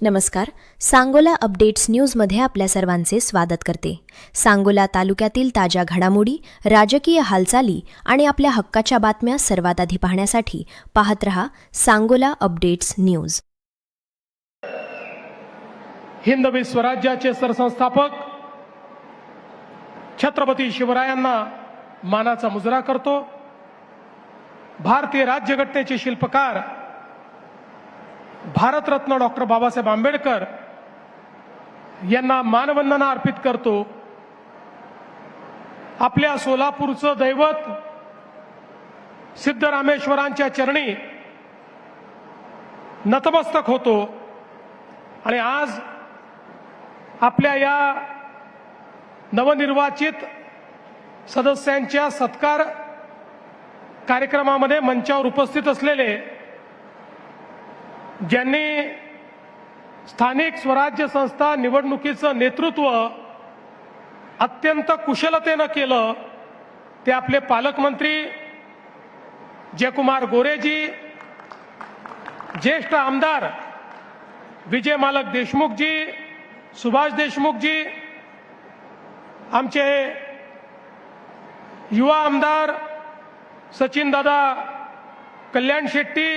नमस्कार. सांगोला अपडेट्स न्यूजमध्ये आपल्या सर्वांचे स्वागत करते. सांगोला तालुक्यातील ताज्या घडामोडी, राजकीय हालचाली आणि आपल्या हक्काच्या बातम्या सर्वात आधी पाहण्यासाठी पाहत रहा सांगोला अपडेट्स न्यूज. हिंदवी स्वराज्याचे सरसंस्थापक छत्रपती शिवरायांना मानाचा मुजरा करतो. भारतीय राज्यघटनेचे शिल्पकार भारतरत्न डॉक्टर बाबासाहेब आंबेडकर यांना मानवंदना अर्पित करतो. आपल्या सोलापूरचं दैवत सिद्धरामेश्वरांच्या चरणी नतमस्तक होतो आणि आज आपल्या या नवनिर्वाचित सदस्यांच्या सत्कार कार्यक्रमामध्ये मंचावर उपस्थित असलेले ज्यांनी स्थानिक स्वराज्य संस्था निवडणुकीचं नेतृत्व अत्यंत कुशलतेनं केलं ते आपले पालकमंत्री जयकुमार गोरेजी, ज्येष्ठ आमदार विजय मालक देशमुखजी, सुभाष देशमुखजी, आमचे युवा आमदार सचिन दादा कल्याण शेट्टी,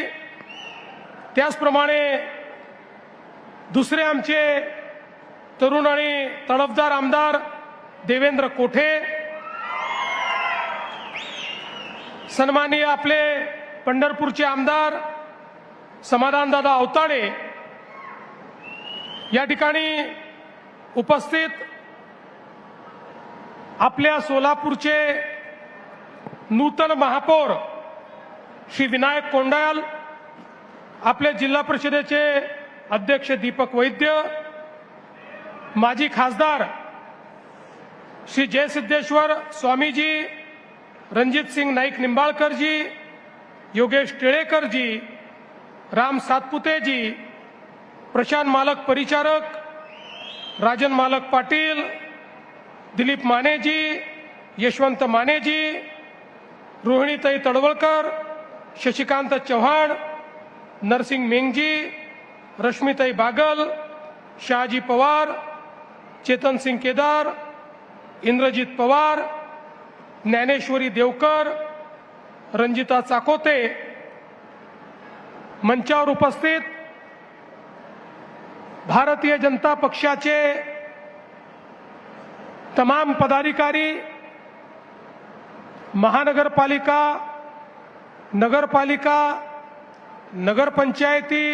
त्याचप्रमाणे दुसरे आमचे तरुण आणि तडफदार आमदार देवेंद्र कोठे, सन्माननीय आपले पंढरपूरचे आमदार समाधानदादा अवताडे, या ठिकाणी उपस्थित आपल्या सोलापूरचे नूतन महापौर श्री विनायक कोंडाल, आपले जिल्हा परिषदेचे अध्यक्ष दीपक वैद्य, माजी खासदार श्री जयसिद्धेश्वर स्वामीजी, रणजित सिंग नाईक निंबाळकरजी, योगेश टिळेकरजी, राम सातपुतेजी, प्रशांत मालक परिचारक, राजन मालक पाटील, दिलीप मानेजी, यशवंत मानेजी, रोहिणीताई तडवळकर, शशिकांत चव्हाण, नरसिंग मेंगजी, रश्मीताई बागल, शहाजी पवार, चेतन सिंग केदार, इंद्रजित पवार, ज्ञानेश्वरी देवकर, रंजिता चाकोते, मंचावर उपस्थित भारतीय जनता पक्षाचे तमाम पदाधिकारी, महानगरपालिका, नगरपालिका, नगरपंचायती,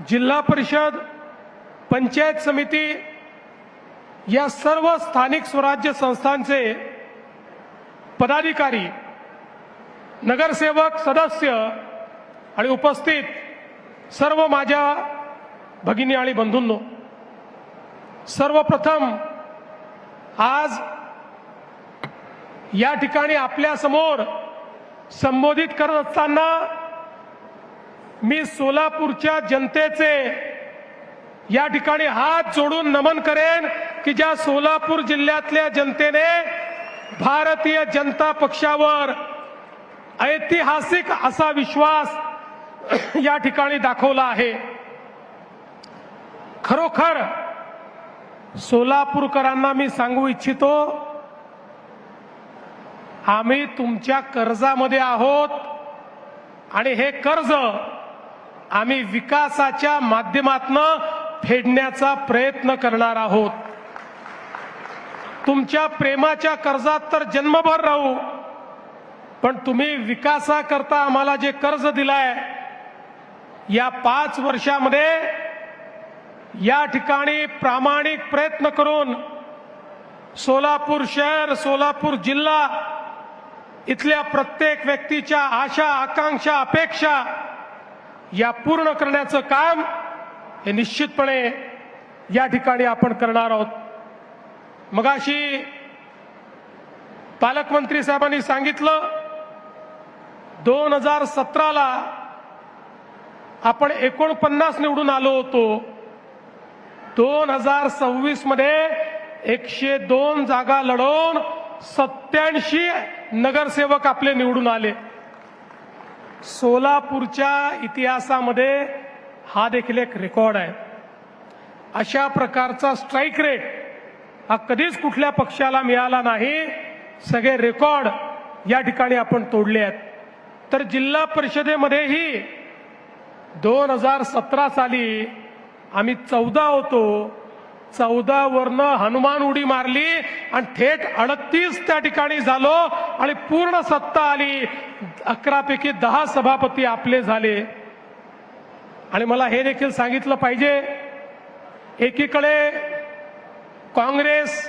जिल्हा परिषद, पंचायत समिती या सर्व स्थानिक स्वराज्य संस्थांचे पदाधिकारी, नगरसेवक, सदस्य आणि उपस्थित सर्व माझ्या भगिनी आणि बंधूंनो, सर्वप्रथम आज या ठिकाणी आपल्या समोर संबोधित करत असताना मी सोलापूरच्या जनतेचे या ठिकाणी हात जोडून नमन करेन की ज्या सोलापूर जिल्ह्यातल्या जनतेने भारतीय जनता पक्षावर ऐतिहासिक असा विश्वास या ठिकाणी दाखवला आहे. खरोखर सोलापूरकरांना मी सांगू इच्छितो, आम्ही तुमच्या कर्जामध्ये आहोत आणि हे कर्ज आम्ही विकासाच्या माध्यमातून फेडण्याचा प्रयत्न करणार आहोत. तुमच्या प्रेमाच्या कर्जात तर जन्मभर राहू, पण तुम्ही विकासाकरता आम्हाला जे कर्ज दिलाय या 5 वर्षामध्ये या ठिकाणी प्रामाणिक प्रयत्न करून सोलापूर शहर, सोलापूर जिल्हा इथल्या प्रत्येक व्यक्तीच्या आशा, आकांक्षा, अपेक्षा या पूर्ण करण्याचं काम हे निश्चितपणे या ठिकाणी आपण करणार आहोत. मगाशी पालकमंत्री साहेबांनी सांगितलं 2017ला आपण 49 निवडून आलो होतो. 2026 मध्ये 102 जागा लढवून 87 नगरसेवक आपले निवडून आले. सोलापूरच्या इतिहासामध्ये हा देखील एक रेकॉर्ड आहे. अशा प्रकारचा स्ट्राईक रेट हा कधीच कुठल्या पक्षाला मिळाला नाही. सगळे रेकॉर्ड या ठिकाणी आपण तोडले आहेत. तर जिल्हा परिषदेमध्येही 2017 साली आम्ही 14 होतो. 14 वरनं हनुमान उडी मारली आणि थेट 38 त्या ठिकाणी झालो आणि पूर्ण सत्ता आली. 11 पैकी 10 सभापती आपले झाले. आणि मला हे देखील सांगितलं पाहिजे, एकीकडे काँग्रेस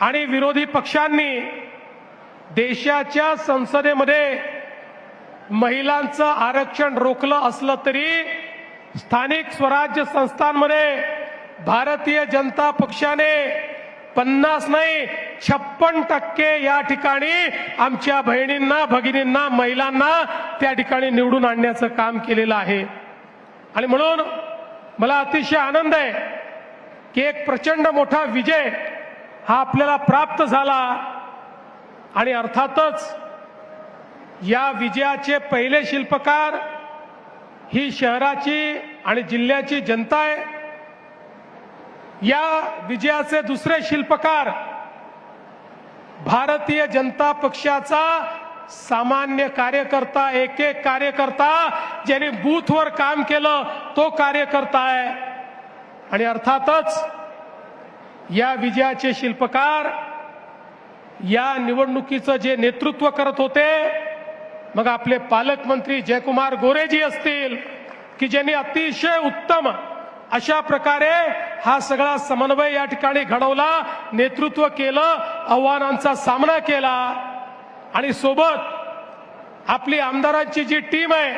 आणि विरोधी पक्षांनी देशाच्या संसदेमध्ये महिलांचं आरक्षण रोखलं असलं तरी स्थानिक स्वराज्य संस्थांमध्ये भारतीय जनता पक्षाने 50 नाही 56% या ठिकाणी आमच्या बहिणींना, भगिनींना, महिलांना त्या ठिकाणी निवडून आणण्याचं काम केलेलं आहे. आणि म्हणून मला अतिशय आनंद आहे की एक प्रचंड मोठा विजय हा आपल्याला प्राप्त झाला. आणि अर्थातच या विजयाचे पहिले शिल्पकार ही शहराची आणि जिल्ह्याची जनता आहे. या विजयाचे दुसरे शिल्पकार भारतीय जनता पक्षाचा सामान्य कार्यकर्ता, एक एक कार्यकर्ता ज्यांनी बूथवर काम केलं तो कार्यकर्ता आहे. आणि अर्थातच या विजयाचे शिल्पकार या निवडणुकीचं जे नेतृत्व करत होते, मग आपले पालकमंत्री जयकुमार गोरेजी असतील की ज्यांनी अतिशय उत्तम अशा प्रकारे हा सगळा समन्वय या ठिकाणी घडवला, नेतृत्व केलं, आव्हानांचा सामना केला. आणि सोबत आपली आमदारांची जी टीम आहे,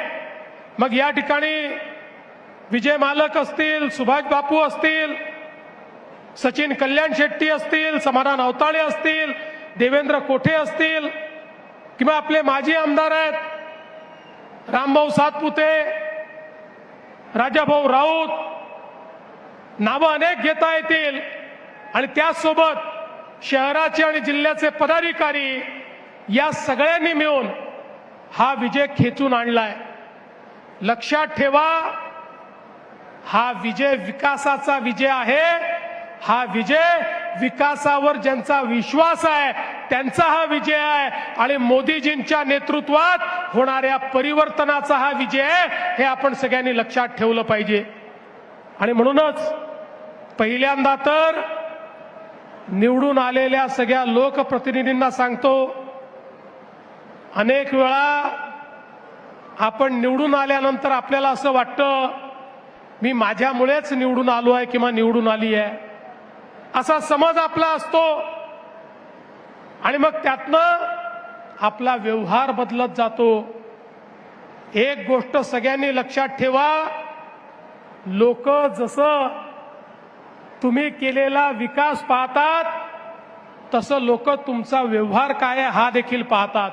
मग या ठिकाणी विजय मालक असतील, सुभाष बापू असतील, सचिन कल्याण शेट्टी असतील, समाधान अवताळे असतील, देवेंद्र कोठे असतील किंवा आपले माजी आमदार आहेत रामभाऊ सातपुते, राजाभाऊ राऊत, नावं अनेक घेता येतील. आणि त्याचसोबत शहराचे आणि जिल्ह्याचे पदाधिकारी या सगळ्यांनी मिळून हा विजय खेचून आणलाय. लक्षात ठेवा, हा विजय विकासाचा विजय आहे. हा विजय विकासावर ज्यांचा विश्वास आहे त्यांचा हा विजय आहे. आणि मोदीजींच्या नेतृत्वात होणाऱ्या परिवर्तनाचा हा विजय आहे, हे आपण सगळ्यांनी लक्षात ठेवलं पाहिजे. आणि म्हणूनच पहिल्यांदा तर निवडून आलेल्या सगळ्या लोकप्रतिनिधींना सांगतो, अनेक वेळा आपण निवडून आल्यानंतर आपल्याला असं वाटतं मी माझ्यामुळेच निवडून आलो आहे किंवा निवडून आली आहे, असा समज आपला असतो. आणि मग त्यातनं आपला व्यवहार बदलत जातो. एक गोष्ट सगळ्यांनी लक्षात ठेवा, लोक जसं तुम्ही केलेला विकास पाहतात तसं लोक तुमचा व्यवहार काय आहे हा देखील पाहतात.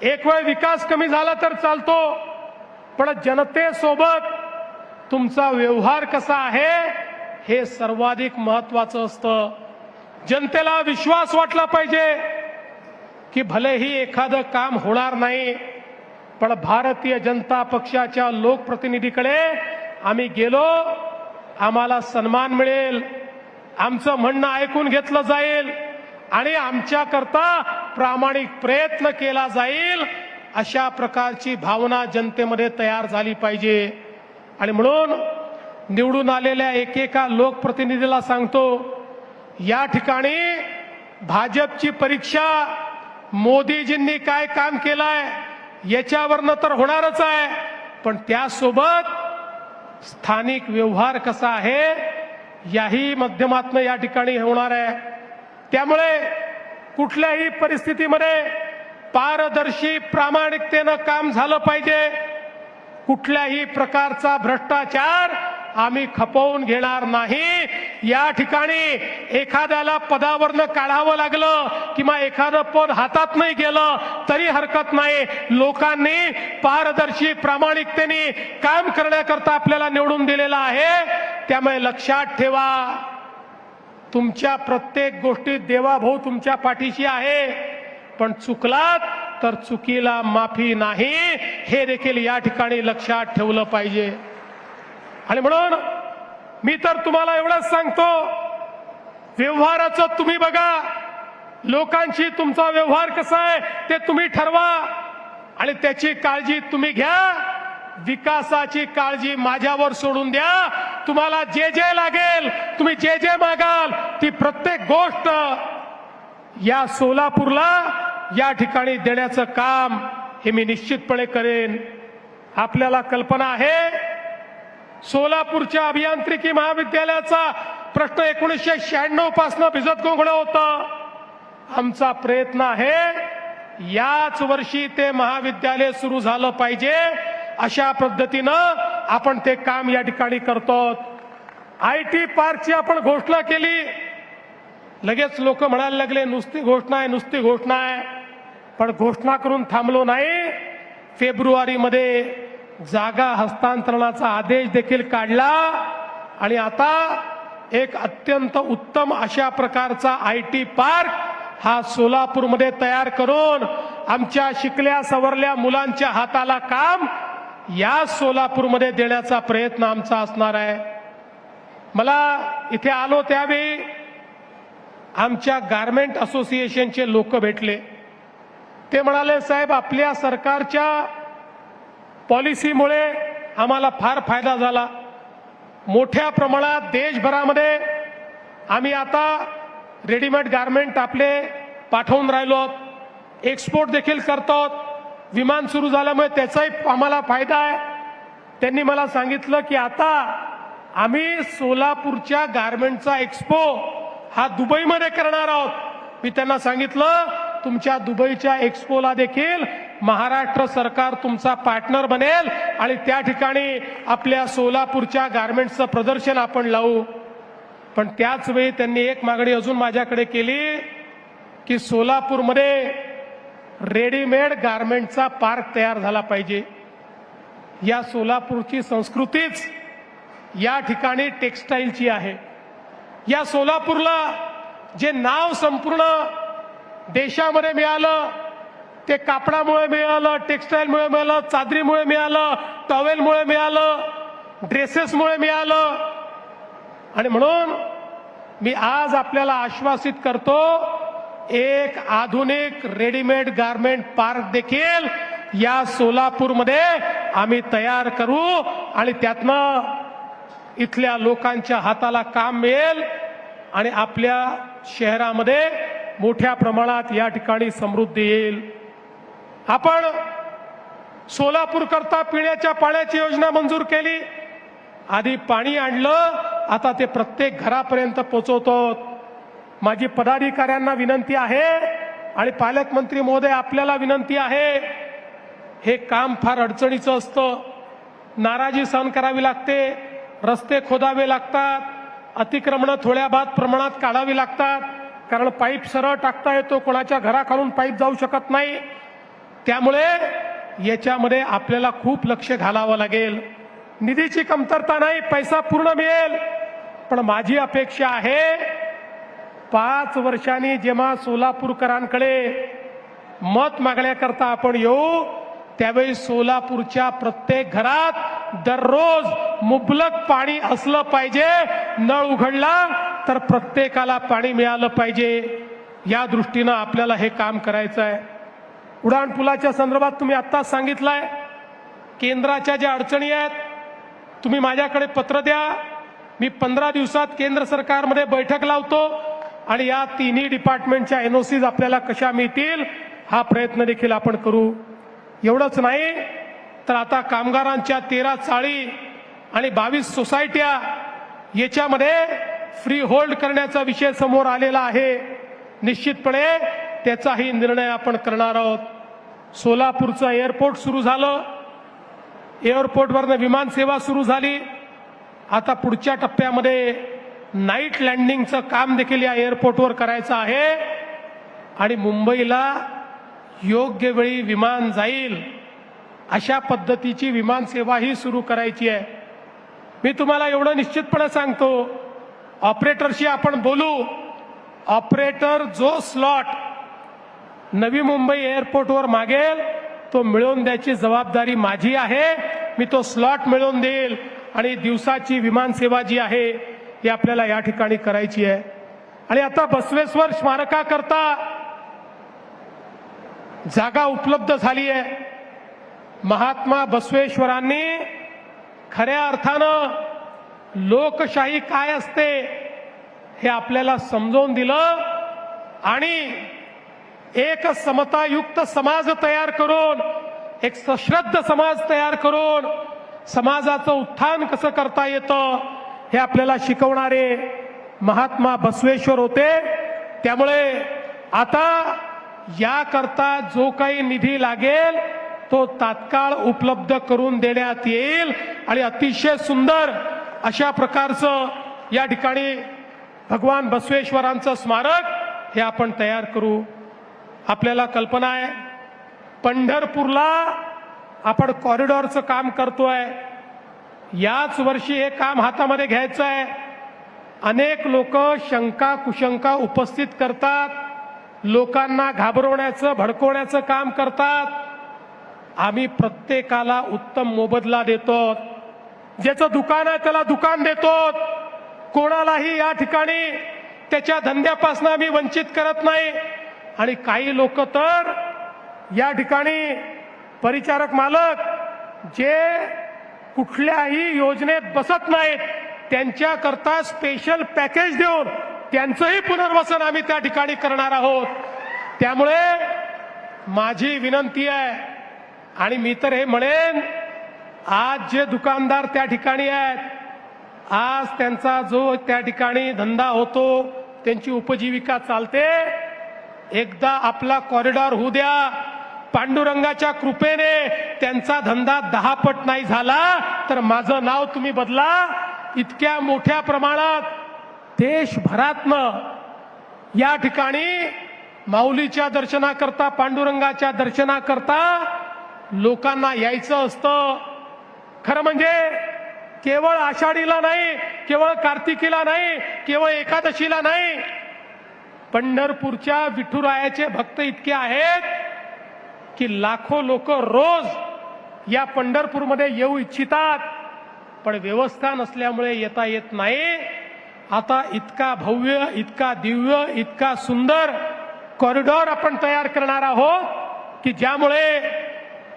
एक वेळ विकास कमी झाला तर चालतो, पण जनतेसोबत तुमचा व्यवहार कसा आहे हे सर्वाधिक महत्वाचं असतं. जनतेला विश्वास वाटला पाहिजे की भलेही एखादं काम होणार नाही, पण भारतीय जनता पक्षाच्या लोकप्रतिनिधीकडे आम्ही गेलो, आम्हाला सन्मान मिळेल, आमचं म्हणणं ऐकून घेतलं जाईल आणि आमच्याकरता प्रामाणिक प्रयत्न केला जाईल, अशा प्रकारची भावना जनतेमध्ये तयार झाली पाहिजे. आणि म्हणून निवडून आलेल्या एकेका लोकप्रतिनिधीला सांगतो, या ठिकाणी भाजपची परीक्षा मोदीजींनी काय काम केलंय याच्यावरनं तर होणारच आहे, पण त्यासोबत स्थानिक व्यवहार कसा आहे याही माध्यमातून या ठिकाणी होणार आहे. त्यामुळे कुठल्याही परिस्थितीमध्ये पारदर्शी प्रामाणिकतेनं काम झालं पाहिजे. कुठल्याही प्रकारचा भ्रष्टाचार आम्ही खपवून घेणार नाही. या ठिकाणी एखाद्याला पदावरनं काढावं लागलं किंवा एखादं पद हातात नाही गेलं तरी हरकत नाही. लोकांनी पारदर्शी प्रामाणिकतेने काम करण्याकरता आपल्याला निवडून दिलेलं आहे. त्यामुळे लक्षात ठेवा, तुमच्या प्रत्येक गोष्टीत देवाभाऊ तुमच्या पाठीशी आहे, पण चुकलात तर चुकीला माफी नाही, हे देखील या ठिकाणी लक्षात ठेवलं पाहिजे. आणि म्हणून मी तर तुम्हाला एवढंच सांगतो, व्यवहाराचं तुम्ही बघा, लोकांशी तुमचा व्यवहार कसा आहे ते तुम्ही ठरवा आणि त्याची काळजी तुम्ही घ्या. विकासाची काळजी माझ्यावर सोडून द्या. तुम्हाला जे जे लागेल, तुम्ही जे जे मागाल, ती प्रत्येक गोष्ट या सोलापूरला या ठिकाणी देण्याचं काम हे मी निश्चितपणे करेन. आपल्याला कल्पना आहे, सोलापूरच्या अभियांत्रिकी महाविद्यालयाचा प्रश्न 1996 पासून भिजत घोंगडं होतं. आमचा प्रयत्न आहे याच वर्षी ते महाविद्यालय सुरू झालं पाहिजे, अशा पद्धतीनं आपण ते काम या ठिकाणी करतो. IT पार्कची आपण घोषणा केली, लगेच लोक म्हणायला लागले नुसती घोषणा आहे, नुसती घोषणा आहे. पण घोषणा करून थांबलो नाही. फेब्रुवारीमध्ये जागा हस्तांतरणाचा आदेश देखील काढला आणि आता एक अत्यंत उत्तम अशा प्रकारचा IT पार्क हा सोलापूरमध्ये तयार करून आमच्या शिकल्या सवरल्या मुलांच्या हाताला काम या सोलापूरमध्ये देण्याचा प्रयत्न आमचा असणार आहे. मला इथे आलो त्यावेळी आमच्या गारमेंट असोसिएशनचे लोक भेटले. ते म्हणाले, साहेब आपल्या सरकारच्या पॉलिसीमुळे आम्हाला फार फायदा झाला. मोठ्या प्रमाणात देशभरामध्ये आम्ही आता रेडीमेड गारमेंट आपले पाठवून राहिलो, एक्सपोर्ट देखील करतो. विमान सुरू झाल्यामुळे त्याचाही आम्हाला फायदा आहे. त्यांनी मला सांगितलं की आता आम्ही सोलापूरच्या गारमेंटचा एक्सपो हा दुबईमध्ये करणार आहोत. मी त्यांना सांगितलं तुमच्या दुबईच्या एक्सपोला देखील महाराष्ट्र सरकार तुमचा पार्टनर बनेल आणि त्या ठिकाणी आपल्या सोलापूरच्या गारमेंट्सचं प्रदर्शन आपण लावू. पण त्याच वेळी त्यांनी एक मागणी अजून माझ्याकडे केली की सोलापूरमध्ये रेडीमेड गारमेंटचा पार्क तयार झाला पाहिजे. या सोलापूरची संस्कृतीच या ठिकाणी टेक्सटाईलची आहे. या सोलापूरला जे नाव संपूर्ण देशामध्ये मिळालं ते कापडामुळे मिळालं, टेक्सटाईलमुळे मिळालं, चादरीमुळे मिळालं, टॉवेलमुळे मिळालं, ड्रेसेसमुळे मिळालं. आणि म्हणून मी आज आपल्याला आश्वासित करतो, एक आधुनिक रेडीमेड गारमेंट पार्क देखील या सोलापूरमध्ये आम्ही तयार करू आणि त्यातनं इथल्या लोकांच्या हाताला काम मिळेल आणि आपल्या शहरामध्ये मोठ्या प्रमाणात या ठिकाणी समृद्धी येईल. आपण सोलापूर करता पिण्याच्या पाण्याची योजना मंजूर केली. आधी पाणी आणलं, आता ते प्रत्येक घरापर्यंत पोहोचवतो. माझी पदाधिकाऱ्यांना विनंती आहे आणि पालकमंत्री महोदय आपल्याला विनंती आहे, हे काम फार अडचणीचं असतं. नाराजी सहन करावी लागते, रस्ते खोदावे लागतात, अतिक्रमणं थोड्या बाद प्रमाणात काढावी लागतात, कारण पाईप सरळ टाकता येतो, कोणाच्या घराखालून पाईप जाऊ शकत नाही. त्यामुळे याच्यामध्ये आपल्याला खूप लक्ष घालावं लागेल. निधीची कमतरता नाही, पैसा पूर्ण मिळेल. पण माझी अपेक्षा आहे 5 वर्षांनी जेव्हा सोलापूरकरांकडे मत मागण्याकरता आपण येऊ त्यावेळी सोलापूरच्या प्रत्येक घरात दररोज मुबलक पाणी असलं पाहिजे. नळ उघडला तर प्रत्येकाला पाणी मिळालं पाहिजे. या दृष्टीनं आपल्याला हे काम करायचं आहे. उड्डाणपुलाच्या संदर्भात तुम्ही आत्ताच सांगितलंय, केंद्राच्या ज्या अडचणी आहेत तुम्ही माझ्याकडे पत्र द्या. मी 15 दिवसात केंद्र सरकारमध्ये बैठक लावतो आणि या तिन्ही डिपार्टमेंटच्या NOCs आपल्याला कशा मिळतील हा प्रयत्न देखील आपण करू. एवढंच नाही तर आता कामगारांच्या 13 चाळी आणि 22 सोसायट्या याच्यामध्ये फ्री होल्ड करण्याचा विषय समोर आलेला आहे. निश्चितपणे त्याचाही निर्णय आपण करणार आहोत. सोलापूरचं एअरपोर्ट सुरू झालं, एअरपोर्टवरनं विमान सेवा सुरू झाली. आता पुढच्या टप्प्यामध्ये नाईट लँडिंगचं काम देखील या एअरपोर्टवर करायचं आहे आणि मुंबईला योग्य वेळी विमान जाईल अशा पद्धतीची विमान सेवा ही सुरू करायची आहे. मी तुम्हाला एवढं निश्चितपणे सांगतो, ऑपरेटरशी आपण बोलू. ऑपरेटर जो स्लॉट नवी मुंबई एअरपोर्टवर मागेल तो मिळवून द्यायची जबाबदारी माझी आहे. मी तो स्लॉट मिळवून देईल आणि दिवसाची विमान सेवा जी आहे ही आपल्याला या ठिकाणी करायची आहे. आणि आता बसवेश्वर स्मारकाकरता जागा उपलब्ध झाली आहे. महात्मा बसवेश्वरांनी खऱ्या अर्थानं लोकशाही काय असते हे आपल्याला समजावून दिलं आणि एक समतायुक्त समाज तयार करून, एक सश्रद्ध समाज तयार करून समाजाचं उत्थान कसं करता येतं हे आपल्याला शिकवणारे महात्मा बसवेश्वर होते. त्यामुळे आता याकरता जो काही निधी लागेल तो तात्काळ उपलब्ध करून देण्यात येईल आणि अतिशय सुंदर अशा प्रकारचं या ठिकाणी भगवान बसवेश्वरांचं स्मारक हे आपण तयार करू. आपल्याला कल्पना आहे पंढरपूरला आपण कॉरिडॉरचं काम करतोय. याच वर्षी हे काम हातामध्ये घ्यायचं आहे. अनेक लोक शंका कुशंका उपस्थित करतात, लोकांना घाबरवण्याचं भडकवण्याचं काम करतात. आम्ही प्रत्येकाला उत्तम मोबदला देतो. ज्याचं दुकान आहे त्याला दुकान देतो. कोणालाही या ठिकाणी त्याच्या धंद्यापासून आम्ही वंचित करत नाही. आणि काही लोक तर या ठिकाणी परिचारक मालक जे कुठल्याही योजनेत बसत नाहीत त्यांच्याकरता स्पेशल पॅकेज देऊन त्यांचंही पुनर्वसन आम्ही त्या ठिकाणी करणार आहोत. त्यामुळे माझी विनंती आहे आणि मी तर हे म्हणेन, आज जे दुकानदार त्या ठिकाणी आहेत, आज त्यांचा जो त्या ठिकाणी धंदा होतो, त्यांची उपजीविका चालते, एकदा आपला कॉरिडॉर होऊ द्या. पांडुरंगाच्या कृपेने त्यांचा धंदा 10 पट नाही झाला तर माझं नाव तुम्ही बदला. इतक्या मोठ्या प्रमाणात देशभरातनं या ठिकाणी माऊलीच्या दर्शनाकरता, पांडुरंगाच्या दर्शनाकरता लोकांना यायचं असतं. खरं म्हणजे केवळ आषाढीला नाही, केवळ कार्तिकीला नाही, केवळ एकादशीला नाही. पंढरपूरच्या विठुरायाचे भक्त इतके आहेत की लाखो लोक रोज या पंढरपूरमध्ये येऊ इच्छितात, पण व्यवस्था नसल्यामुळे येता येत नाही. आता इतका भव्य, इतका दिव्य, इतका सुंदर कॉरिडॉर आपण तयार करणार आहोत की ज्यामुळे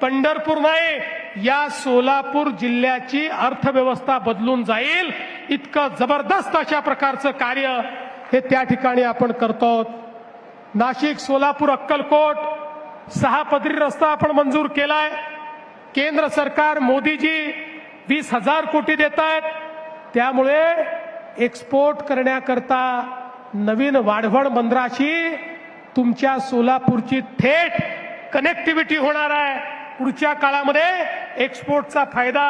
पंढरपूर नाही या सोलापूर जिल्ह्याची अर्थव्यवस्था बदलून जाईल. इतकं जबरदस्त अशा प्रकारचं कार्य हे त्या ठिकाणी आपण करतो. नाशिक, सोलापूर, अक्कलकोट 6 पदरी रस्ता आपण मंजूर केलाय. केंद्र सरकार मोदीजी 20,000 कोटी देत आहेत. त्यामुळे एक्सपोर्ट करण्याकरता नवीन वाढवण बंदराशी तुमच्या सोलापूरची थेट कनेक्टिव्हिटी होणार आहे. पुढच्या काळामध्ये एक्सपोर्टचा फायदा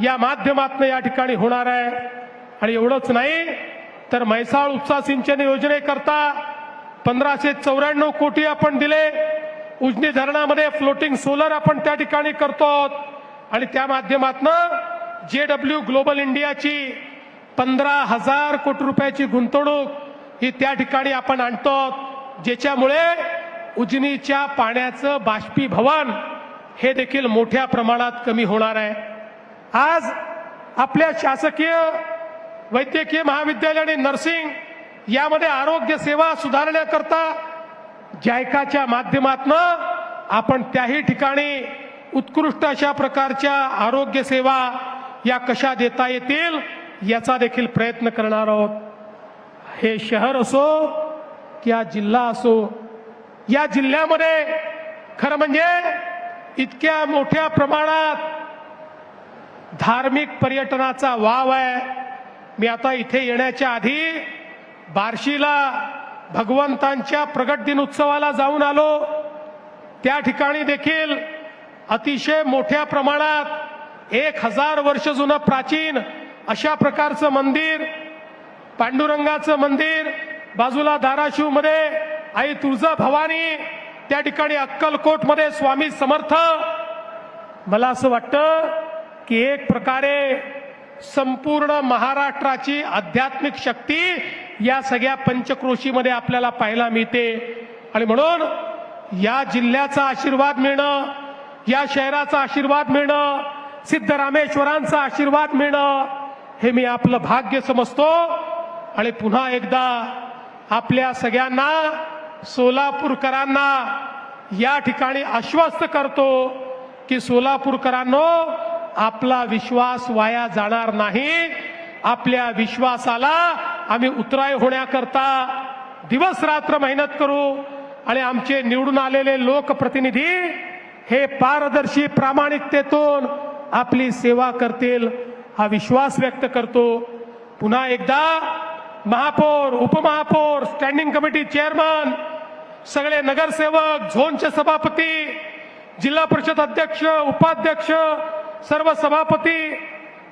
या माध्यमातून या ठिकाणी होणार आहे. आणि एवढंच नाही तर म्हैसाळ उपसा सिंचन योजनेकरता 1594 कोटी आपण दिले. उजनी धरणामध्ये फ्लोटिंग सोलर आपण त्या ठिकाणी करतो आणि त्या माध्यमातून JW ग्लोबल इंडियाची 15,000 कोटी रुपयाची गुंतवणूक ही त्या ठिकाणी आपण आणतो, ज्याच्यामुळे उजनीच्या पाण्याचं बाष्पीभवन हे देखील मोठ्या प्रमाणात कमी होणार आहे. आज आपल्या शासकीय वैद्यकीय महाविद्यालय आणि नर्सिंग यामध्ये आरोग्य सेवा सुधारण्याकरता जायकाच्या माध्यमातून आपण त्याही ठिकाणी उत्कृष्ट अशा प्रकारच्या आरोग्य सेवा या कशा देता येतील याचा देखील प्रयत्न करणार आहोत. हे शहर असो किंवा जिल्हा असो, या जिल्ह्यामध्ये खरं म्हणजे इतक्या मोठ्या प्रमाणात धार्मिक पर्यटनाचा वाव आहे. मी आता इथे येण्याच्या आधी बार्शीला भगवंतांच्या प्रगट दिन उत्सवाला जाऊन आलो. त्या ठिकाणी देखील अतिशय मोठ्या प्रमाणात 1000 वर्ष जुनं प्राचीन अशा प्रकारचं मंदिर, पांडुरंगाचं मंदिर, बाजूला धाराशिवमध्ये आई तुळजा भवानी, त्या ठिकाणी अक्कलकोटमध्ये स्वामी समर्थ. मला असं वाटतं की एक प्रकारे संपूर्ण महाराष्ट्राची आध्यात्मिक शक्ती या सगळ्या पंचक्रोशीमध्ये आपल्याला पाहायला मिळते. आणि म्हणून या जिल्ह्याचा आशीर्वाद मिळणं, या शहराचा आशीर्वाद मिळणं, सिद्धरामेश्वरांचा आशीर्वाद मिळणं हे मी आपलं भाग्य समजतो आणि पुन्हा एकदा आपल्या सगळ्यांना सोलापूरकरांना या ठिकाणी आश्वस्त करतो की सोलापूरकरांनो, आपला विश्वास वाया जाणार नाही. आपल्या विश्वासाला आम्ही उतराई होण्याकरता दिवस रात्र मेहनत करू आणि आमचे निवडून आलेले लोकप्रतिनिधी हे पारदर्शी प्रामाणिकतेतून आपली सेवा करतील हा विश्वास व्यक्त करतो. पुन्हा एकदा महापौर, उपमहापौर, स्टँडिंग कमिटी चेअरमन, सगळे नगरसेवक, झोनचे सभापती, जिल्हा परिषद अध्यक्ष, उपाध्यक्ष, सर्व सभापती,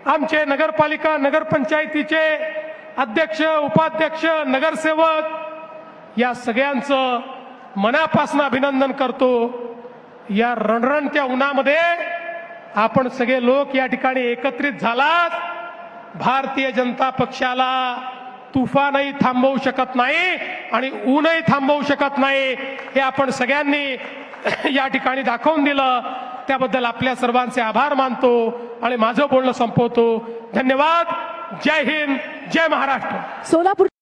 आमचे नगरपालिका नगरपंचायतीचे अध्यक्ष, उपाध्यक्ष, नगरसेवक या सगळ्यांचं मनापासून अभिनंदन करतो. या रणरणत्या उन्हामध्ये आपण सगळे लोक या ठिकाणी एकत्रित झालात. भारतीय जनता पक्षाला तुफानही थांबवू शकत नाही आणि ऊनही थांबवू शकत नाही हे आपण सगळ्यांनी या ठिकाणी दाखवून दिलं. त्याबद्दल आपल्या सर्वांचे आभार मानतो आणि माझं बोलणं संपवतो. धन्यवाद. जय हिंद, जय महाराष्ट्र. सोलापूर